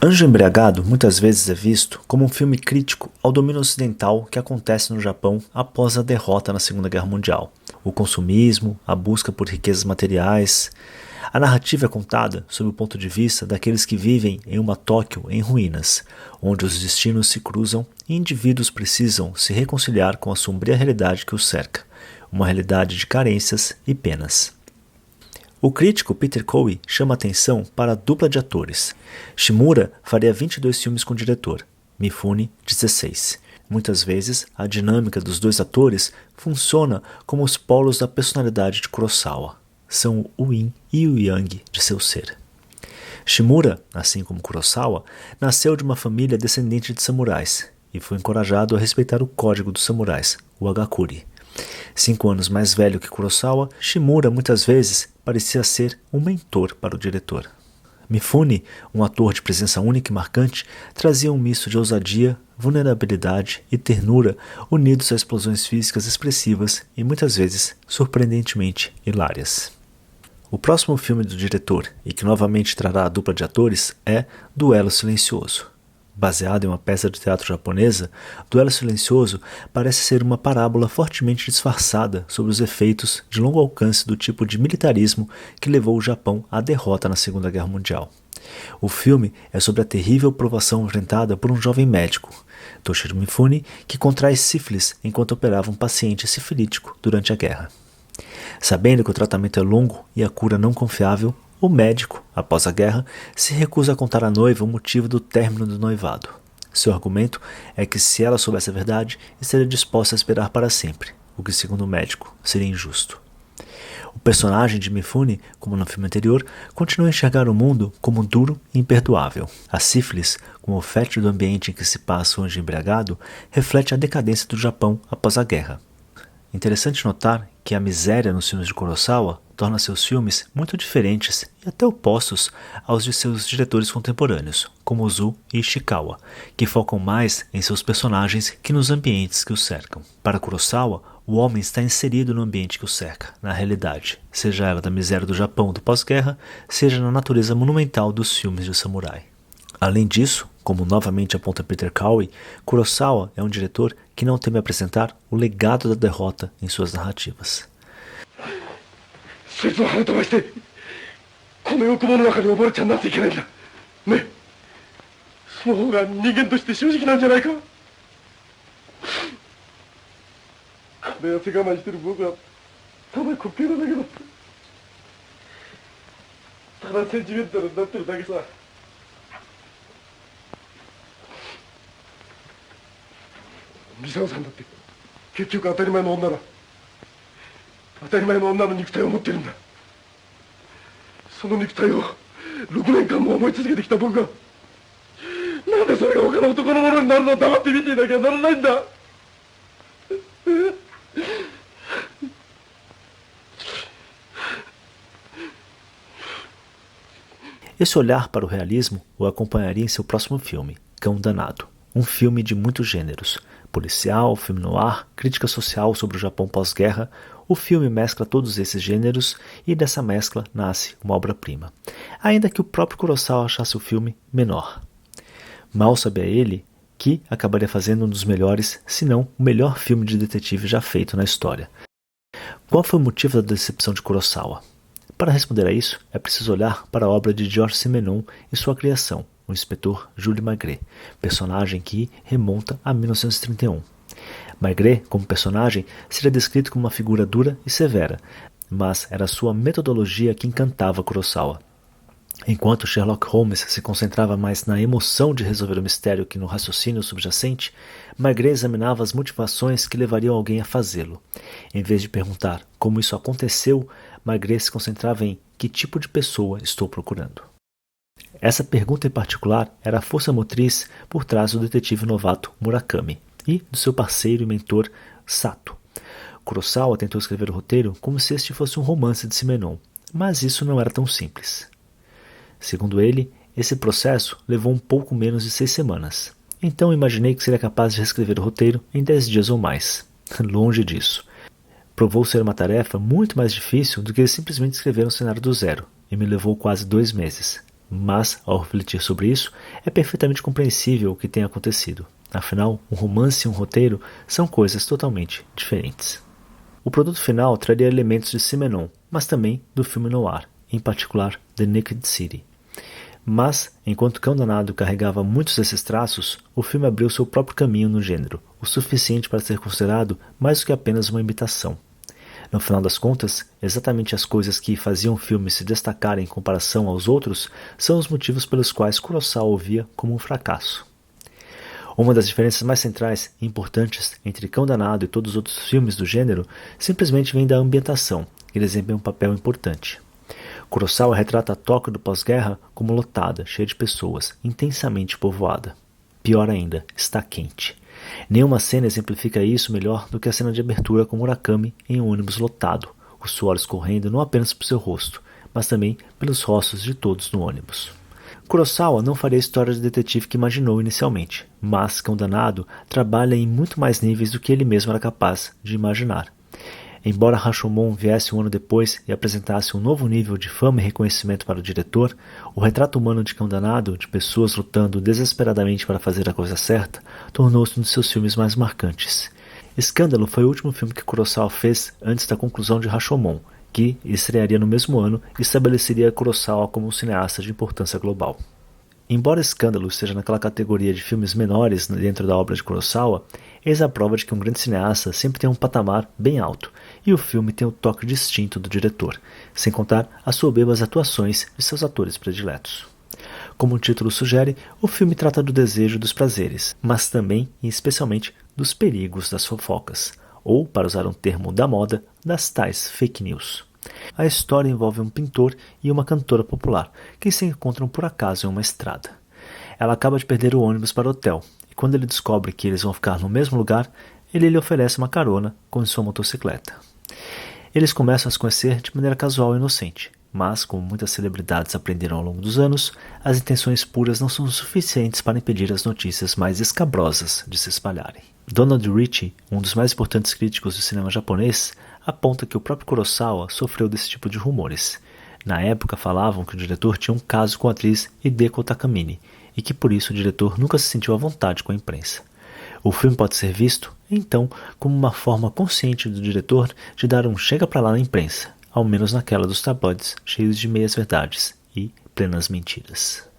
Anjo Embriagado muitas vezes é visto como um filme crítico ao domínio ocidental que acontece no Japão após a derrota na Segunda Guerra Mundial. O consumismo, a busca por riquezas materiais. A narrativa é contada sob o ponto de vista daqueles que vivem em uma Tóquio em ruínas, onde os destinos se cruzam e indivíduos precisam se reconciliar com a sombria realidade que os cerca, uma realidade de carências e penas. O crítico Peter Cowie chama atenção para a dupla de atores. Shimura faria 22 filmes com o diretor, Mifune 16. Muitas vezes, a dinâmica dos dois atores funciona como os polos da personalidade de Kurosawa. São o yin e o yang de seu ser. Shimura, assim como Kurosawa, nasceu de uma família descendente de samurais e foi encorajado a respeitar o código dos samurais, o Hagakure. 5 anos mais velho que Kurosawa, Shimura muitas vezes parecia ser um mentor para o diretor. Mifune, um ator de presença única e marcante, trazia um misto de ousadia, vulnerabilidade e ternura unidos a explosões físicas expressivas e muitas vezes surpreendentemente hilárias. O próximo filme do diretor, e que novamente trará a dupla de atores, é Duelo Silencioso. Baseado em uma peça de teatro japonesa, Duelo Silencioso parece ser uma parábola fortemente disfarçada sobre os efeitos de longo alcance do tipo de militarismo que levou o Japão à derrota na Segunda Guerra Mundial. O filme é sobre a terrível provação enfrentada por um jovem médico, Toshiro Mifune, que contrai sífilis enquanto operava um paciente sifilítico durante a guerra. Sabendo que o tratamento é longo e a cura não confiável, o médico, após a guerra, se recusa a contar à noiva o motivo do término do noivado. Seu argumento é que se ela soubesse a verdade, estaria disposta a esperar para sempre, o que, segundo o médico, seria injusto. O personagem de Mifune, como no filme anterior, continua a enxergar o mundo como duro e imperdoável. A sífilis, como o fétido ambiente em que se passa o Anjo Embriagado, reflete a decadência do Japão após a guerra. Interessante notar que a miséria nos filmes de Kurosawa torna seus filmes muito diferentes e até opostos aos de seus diretores contemporâneos, como Ozu e Ishikawa, que focam mais em seus personagens que nos ambientes que os cercam. Para Kurosawa, o homem está inserido no ambiente que o cerca, na realidade, seja ela da miséria do Japão do pós-guerra, seja na natureza monumental dos filmes de samurai. Além disso, como novamente aponta Peter Cowie, Kurosawa é um diretor que não teme apresentar o legado da derrota em suas narrativas. Esse olhar para o realismo o acompanharia em seu próximo filme, Cão Danado. Um filme de muitos gêneros, policial, filme noir, crítica social sobre o Japão pós-guerra. O filme mescla todos esses gêneros e dessa mescla nasce uma obra-prima, ainda que o próprio Kurosawa achasse o filme menor. Mal sabia ele que acabaria fazendo um dos melhores, se não o melhor filme de detetive já feito na história. Qual foi o motivo da decepção de Kurosawa? Para responder a isso, é preciso olhar para a obra de Georges Simenon e sua criação, o inspetor Jules Maigret, personagem que remonta a 1931. Maigret, como personagem, seria descrito como uma figura dura e severa, mas era sua metodologia que encantava Kurosawa. Enquanto Sherlock Holmes se concentrava mais na emoção de resolver o mistério que no raciocínio subjacente, Maigret examinava as motivações que levariam alguém a fazê-lo. Em vez de perguntar como isso aconteceu, Maigret se concentrava em que tipo de pessoa estou procurando. Essa pergunta em particular era a força motriz por trás do detetive novato Murakami e do seu parceiro e mentor Sato. Kurosawa tentou escrever o roteiro como se este fosse um romance de Simenon, mas isso não era tão simples. Segundo ele, esse processo levou um pouco menos de 6 semanas. Então imaginei que seria capaz de reescrever o roteiro em 10 dias ou mais. Longe disso. Provou ser uma tarefa muito mais difícil do que simplesmente escrever um cenário do zero, e me levou quase 2 meses. Mas, ao refletir sobre isso, é perfeitamente compreensível o que tenha acontecido. Afinal, um romance e um roteiro são coisas totalmente diferentes. O produto final traria elementos de Simenon, mas também do filme noir, em particular The Naked City. Mas, enquanto Cão Danado carregava muitos desses traços, o filme abriu seu próprio caminho no gênero, o suficiente para ser considerado mais do que apenas uma imitação. No final das contas, exatamente as coisas que faziam o filme se destacar em comparação aos outros são os motivos pelos quais Kurosawa o via como um fracasso. Uma das diferenças mais centrais e importantes entre Cão Danado e todos os outros filmes do gênero simplesmente vem da ambientação, que desempenha um papel importante. Kurosawa retrata a Tóquio do pós-guerra como lotada, cheia de pessoas, intensamente povoada. Pior ainda, está quente. Nenhuma cena exemplifica isso melhor do que a cena de abertura com Murakami em um ônibus lotado, o suor escorrendo não apenas por seu rosto, mas também pelos rostos de todos no ônibus. Kurosawa não faria a história de detetive que imaginou inicialmente, mas Cão Danado trabalha em muito mais níveis do que ele mesmo era capaz de imaginar. Embora Rashomon viesse um ano depois e apresentasse um novo nível de fama e reconhecimento para o diretor, o retrato humano de Cão Danado, de pessoas lutando desesperadamente para fazer a coisa certa, tornou-se um de seus filmes mais marcantes. Escândalo foi o último filme que Kurosawa fez antes da conclusão de Rashomon, que estrearia no mesmo ano e estabeleceria Kurosawa como um cineasta de importância global. Embora Escândalo esteja naquela categoria de filmes menores dentro da obra de Kurosawa, eis a prova de que um grande cineasta sempre tem um patamar bem alto, e o filme tem o toque distinto do diretor, sem contar as soberbas atuações de seus atores prediletos. Como o título sugere, o filme trata do desejo e dos prazeres, mas também e especialmente dos perigos das fofocas, ou, para usar um termo da moda, das tais fake news. A história envolve um pintor e uma cantora popular, que se encontram por acaso em uma estrada. Ela acaba de perder o ônibus para o hotel, e quando ele descobre que eles vão ficar no mesmo lugar, ele lhe oferece uma carona com sua motocicleta. Eles começam a se conhecer de maneira casual e inocente, mas, como muitas celebridades aprenderam ao longo dos anos, as intenções puras não são suficientes para impedir as notícias mais escabrosas de se espalharem. Donald Ritchie, um dos mais importantes críticos do cinema japonês, aponta que o próprio Kurosawa sofreu desse tipo de rumores. Na época falavam que o diretor tinha um caso com a atriz Hideko Takamine, e que por isso o diretor nunca se sentiu à vontade com a imprensa. O filme pode ser visto, então, como uma forma consciente do diretor de dar um chega pra lá na imprensa, ao menos naquela dos tabloides cheios de meias verdades e plenas mentiras.